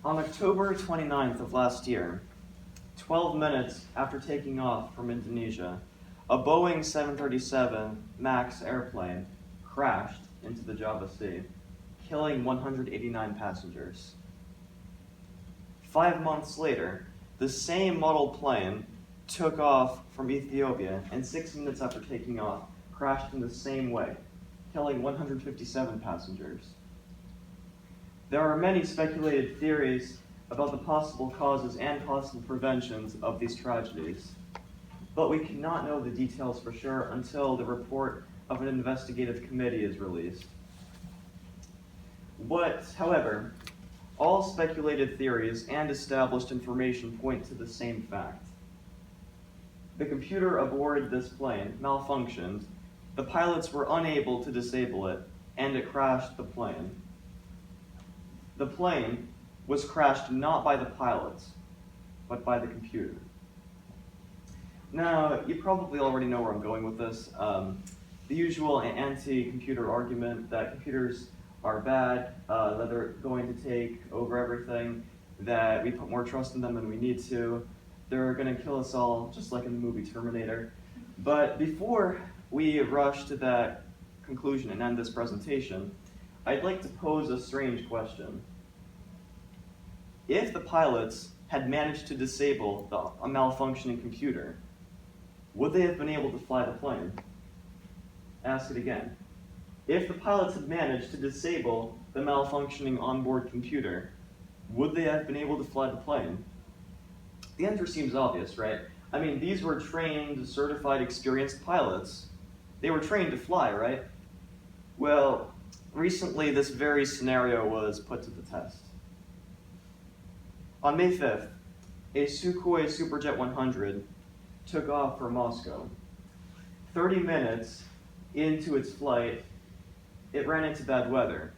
On October 29th of last year, 12 minutes after taking off from Indonesia, a Boeing 737 MAX airplane crashed into the Java Sea, killing 189 passengers. 5 months later, the same model plane took off from Ethiopia and 6 minutes after taking off, crashed in the same way, killing 157 passengers. There are many speculated theories about the possible causes and possible preventions of these tragedies, but we cannot know the details for sure until the report of an investigative committee is released. However, all speculated theories and established information point to the same fact. The computer aboard this plane malfunctioned, the pilots were unable to disable it, and it crashed the plane. The plane was crashed not by the pilots, but by the computer. Now, you probably already know where I'm going with this. The usual anti-computer argument that computers are bad, that they're going to take over everything, that we put more trust in them than we need to. They're going to kill us all, just like in the movie Terminator. But before we rush to that conclusion and end this presentation, I'd like to pose a strange question. If the pilots had managed to disable a malfunctioning computer, would they have been able to fly the plane? Ask it again. If the pilots had managed to disable the malfunctioning onboard computer, would they have been able to fly the plane? The answer seems obvious, right? I mean, these were trained, certified, experienced pilots. They were trained to fly, right? Well, recently this very scenario was put to the test. On May 5th, a Sukhoi Superjet 100 took off for Moscow. 30 minutes into its flight, it ran into bad weather.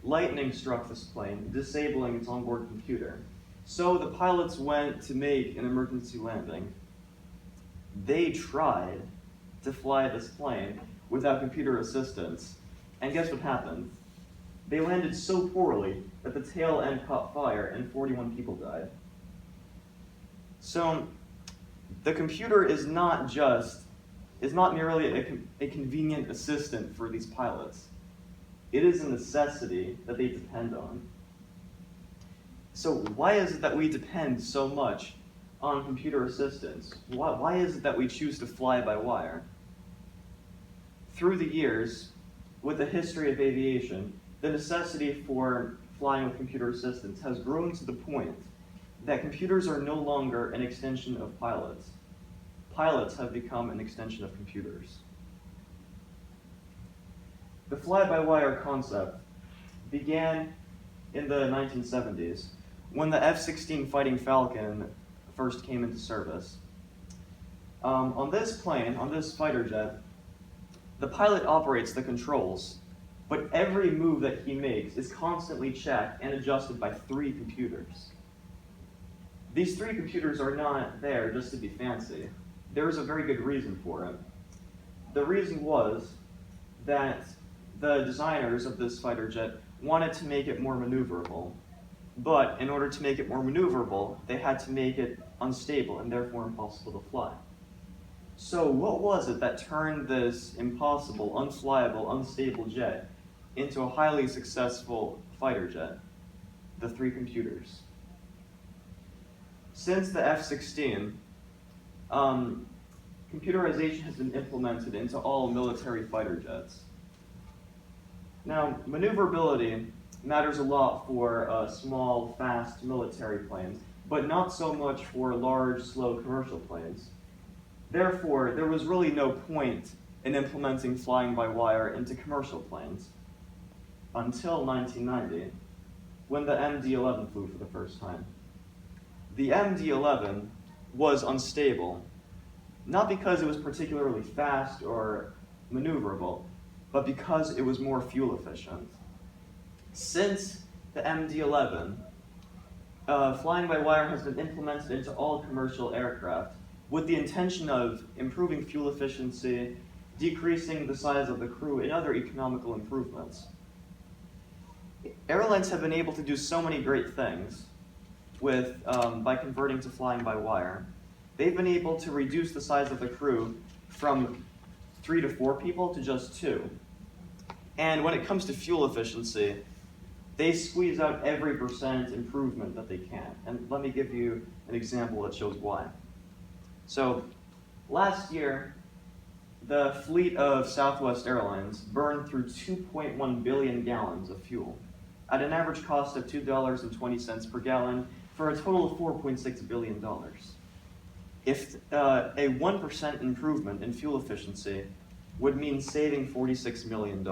Lightning struck this plane, disabling its onboard computer. So the pilots went to make an emergency landing. They tried to fly this plane without computer assistance, and guess what happened? They landed so poorly that the tail end caught fire and 41 people died. So the computer is not merely a convenient assistant for these pilots. It is a necessity that they depend on. So why is it that we depend so much on computer assistance? Why is it that we choose to fly by wire? Through the years, with the history of aviation, the necessity for flying with computer assistance has grown to the point that computers are no longer an extension of pilots. Pilots have become an extension of computers. The fly-by-wire concept began in the 1970s when the F-16 Fighting Falcon first came into service. On this plane, on this fighter jet, the pilot operates the controls, but every move that he makes is constantly checked and adjusted by 3 computers. These 3 computers are not there just to be fancy. There's a very good reason for it. The reason was that the designers of this fighter jet wanted to make it more maneuverable. But in order to make it more maneuverable, they had to make it unstable and therefore impossible to fly. So what was it that turned this impossible, unflyable, unstable jet into a highly successful fighter jet? The 3 computers. Since the F-16, computerization has been implemented into all military fighter jets. Now, maneuverability matters a lot for small, fast military planes, but not so much for large, slow commercial planes. Therefore, there was really no point in implementing flying by wire into commercial planes until 1990, when the MD-11 flew for the first time. The MD-11 was unstable, not because it was particularly fast or maneuverable, but because it was more fuel efficient. Since the MD-11, flying by wire has been implemented into all commercial aircraft with the intention of improving fuel efficiency, decreasing the size of the crew, and other economical improvements. Airlines have been able to do so many great things, by converting to flying by wire, they've been able to reduce the size of the crew from 3 to 4 people to just 2. And when it comes to fuel efficiency, they squeeze out every % improvement that they can. And let me give you an example that shows why. So last year, the fleet of Southwest Airlines burned through 2.1 billion gallons of fuel at an average cost of $2.20 per gallon for a total of $4.6 billion. If a 1% improvement in fuel efficiency would mean saving $46 million.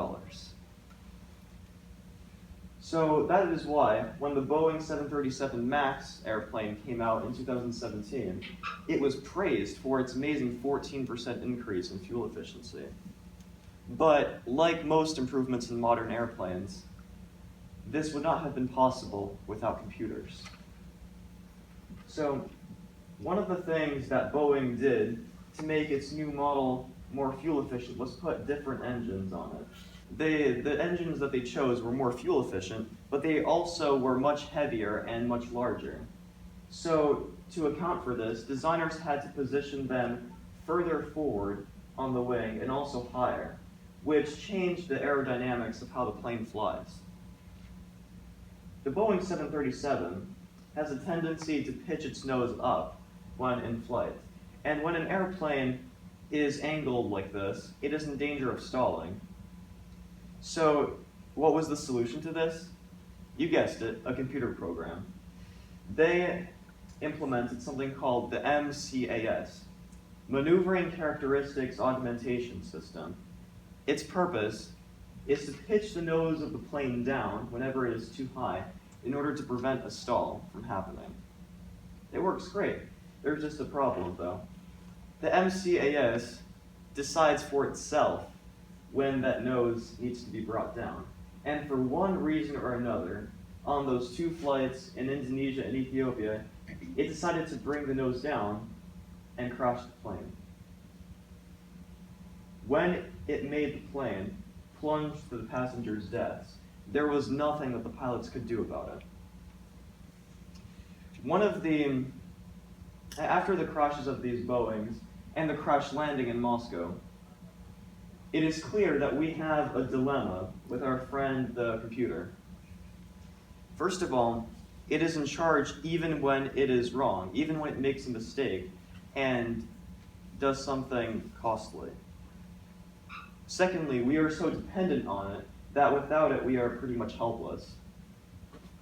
So that is why, when the Boeing 737 MAX airplane came out in 2017, it was praised for its amazing 14% increase in fuel efficiency. But like most improvements in modern airplanes, this would not have been possible without computers. So one of the things that Boeing did to make its new model more fuel efficient was put different engines on it. The engines that they chose were more fuel efficient, but they also were much heavier and much larger. So to account for this, designers had to position them further forward on the wing and also higher, which changed the aerodynamics of how the plane flies. The Boeing 737 has a tendency to pitch its nose up when in flight. And when an airplane is angled like this, it is in danger of stalling. So what was the solution to this? You guessed it, a computer program. They implemented something called the MCAS, Maneuvering Characteristics Augmentation System. Its purpose is to pitch the nose of the plane down whenever it is too high in order to prevent a stall from happening. It works great. There's just a problem though. The MCAS decides for itself when that nose needs to be brought down. And for one reason or another, on those 2 flights in Indonesia and Ethiopia, it decided to bring the nose down and crash the plane. When it made the plane plunge to the passengers' deaths, there was nothing that the pilots could do about it. After the crashes of these Boeings and the crash landing in Moscow, it is clear that we have a dilemma with our friend the computer. First of all, it is in charge even when it is wrong, even when it makes a mistake and does something costly. Secondly, we are so dependent on it that without it we are pretty much helpless.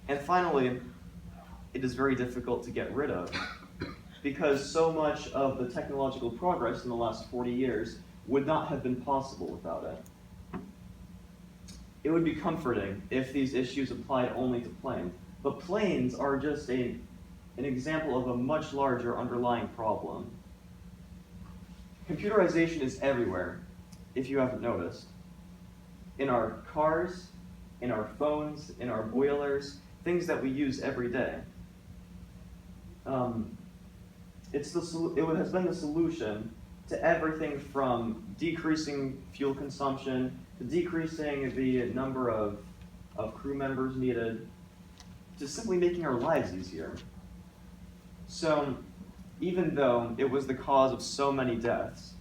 And finally, it is very difficult to get rid of because so much of the technological progress in the last 40 years would not have been possible without it. It would be comforting if these issues applied only to planes, but planes are just an example of a much larger underlying problem. Computerization is everywhere, if you haven't noticed. In our cars, in our phones, in our boilers, things that we use every day. It has been the solution to everything from decreasing fuel consumption, to decreasing the number of crew members needed, to simply making our lives easier. So, even though it was the cause of so many deaths,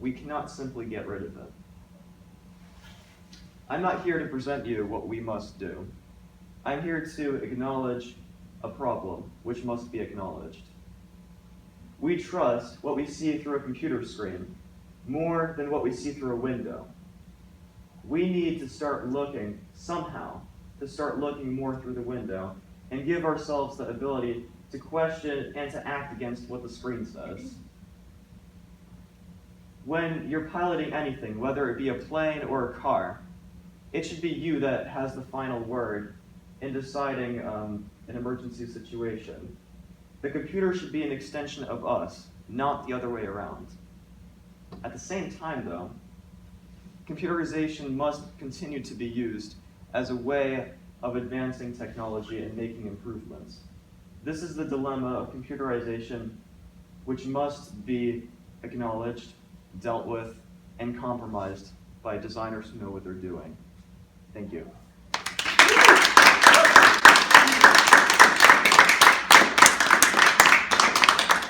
we cannot simply get rid of it. I'm not here to present you what we must do. I'm here to acknowledge a problem which must be acknowledged. We trust what we see through a computer screen more than what we see through a window. We need to start looking more through the window and give ourselves the ability to question and to act against what the screen says. When you're piloting anything, whether it be a plane or a car, it should be you that has the final word in deciding an emergency situation. The computer should be an extension of us, not the other way around. At the same time, though, computerization must continue to be used as a way of advancing technology and making improvements. This is the dilemma of computerization, which must be acknowledged, dealt with, and compromised by designers who know what they're doing. Thank you.